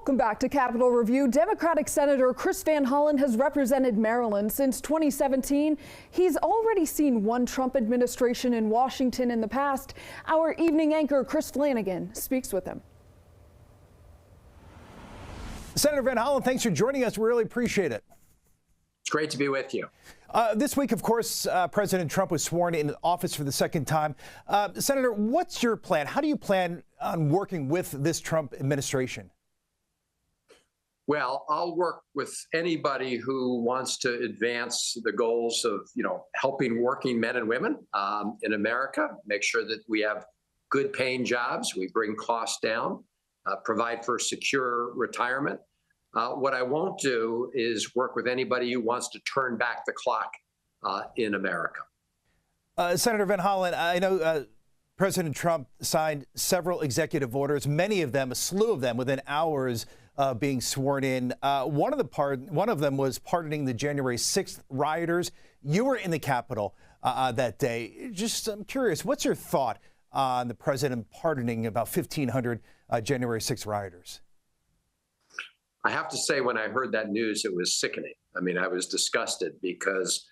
Welcome back to Capitol Review. Democratic Senator Chris Van Hollen has represented Maryland since 2017. He's already seen one Trump administration in Washington in the past. Our evening anchor, Chris Flanagan, speaks with him. Senator Van Hollen, thanks for joining us. We really appreciate it. It's great to be with you. This week, of course, President Trump was sworn in office for the second time. Senator, what's your plan? How do you plan on working with this Trump administration? Well, I'll work with anybody who wants to advance the goals of, helping working men and women in America, make sure that we have good paying jobs, we bring costs down, provide for secure retirement. What I won't do is work with anybody who wants to turn back the clock in America. Senator Van Hollen, I know President Trump signed several executive orders, many of them, a slew of them, within hours being sworn in. One of them was pardoning the January 6th rioters. You were in the Capitol that day. I'm curious, what's your thought on the president pardoning about 1,500 January 6th rioters? I have to say, when I heard that news, it was sickening. I mean, I was disgusted because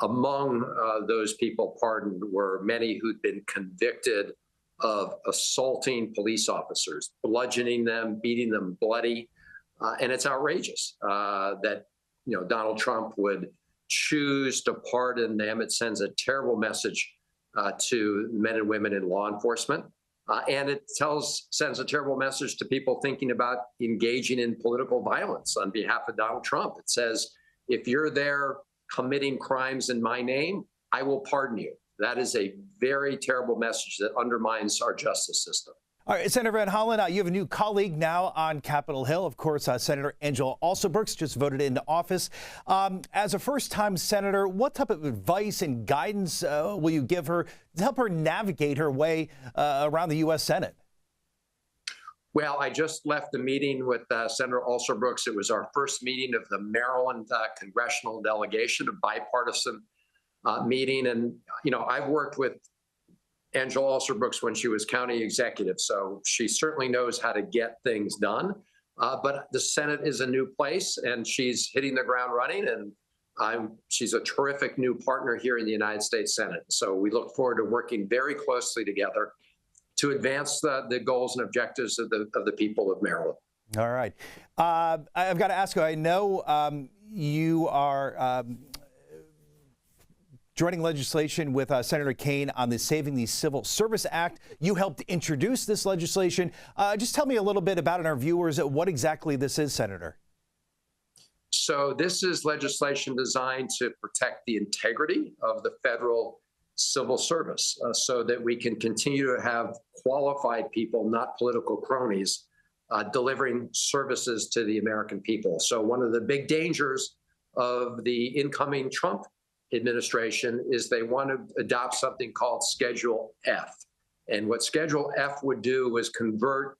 among those people pardoned were many who'd been convicted of assaulting police officers, bludgeoning them, beating them bloody. And it's outrageous that, Donald Trump would choose to pardon them. It sends a terrible message to men and women in law enforcement. And it sends a terrible message to people thinking about engaging in political violence on behalf of Donald Trump. It says, if you're there committing crimes in my name, I will pardon you. That is a very terrible message that undermines our justice system. All right, Senator Van Hollen, you have a new colleague now on Capitol Hill. Of course, Senator Alsobrooks just voted into office. As a first-time senator, what type of advice and guidance will you give her to help her navigate her way around the U.S. Senate? Well, I just left a meeting with Senator Alsobrooks. It was our first meeting of the Maryland congressional delegation, a bipartisan meeting. And, I've worked with Angela Alsobrooks when she was county executive, so she certainly knows how to get things done. But the Senate is a new place, and she's hitting the ground running, and she's a terrific new partner here in the United States Senate. So we look forward to working very closely together to advance the goals and objectives of the people of Maryland. All right. I've got to ask you, I know you are joining legislation with Senator Kaine on the Saving the Civil Service Act. You helped introduce this legislation. Just tell me a little bit about it, and our viewers, what exactly this is, Senator. So this is legislation designed to protect the integrity of the federal civil service so that we can continue to have qualified people, not political cronies, delivering services to the American people. So one of the big dangers of the incoming Trump administration is they want to adopt something called Schedule F. And what Schedule F would do was convert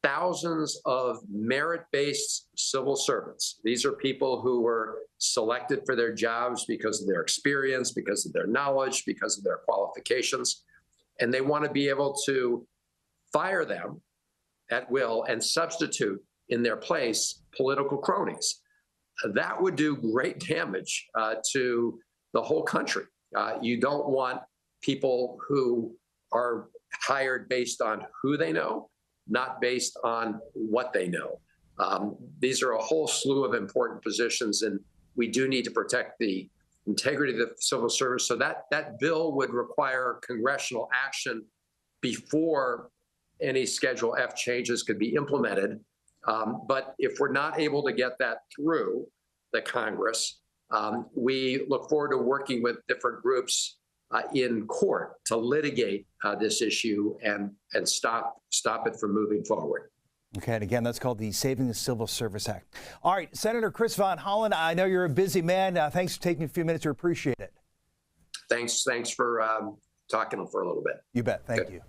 thousands of merit-based civil servants. These are people who were selected for their jobs because of their experience, because of their knowledge, because of their qualifications. And they want to be able to fire them at will and substitute in their place political cronies. That would do great damage to the whole country. You don't want people who are hired based on who they know, not based on what they know. These are a whole slew of important positions, and we do need to protect the integrity of the civil service. So that bill would require congressional action before any Schedule F changes could be implemented. But if we're not able to get that through the Congress, we look forward to working with different groups in court to litigate this issue and stop it from moving forward. Okay, and again, that's called the Saving the Civil Service Act. All right, Senator Chris Van Hollen, I know you're a busy man. Thanks for taking a few minutes. We appreciate it. Thanks for talking for a little bit. You bet. Thank Good. you.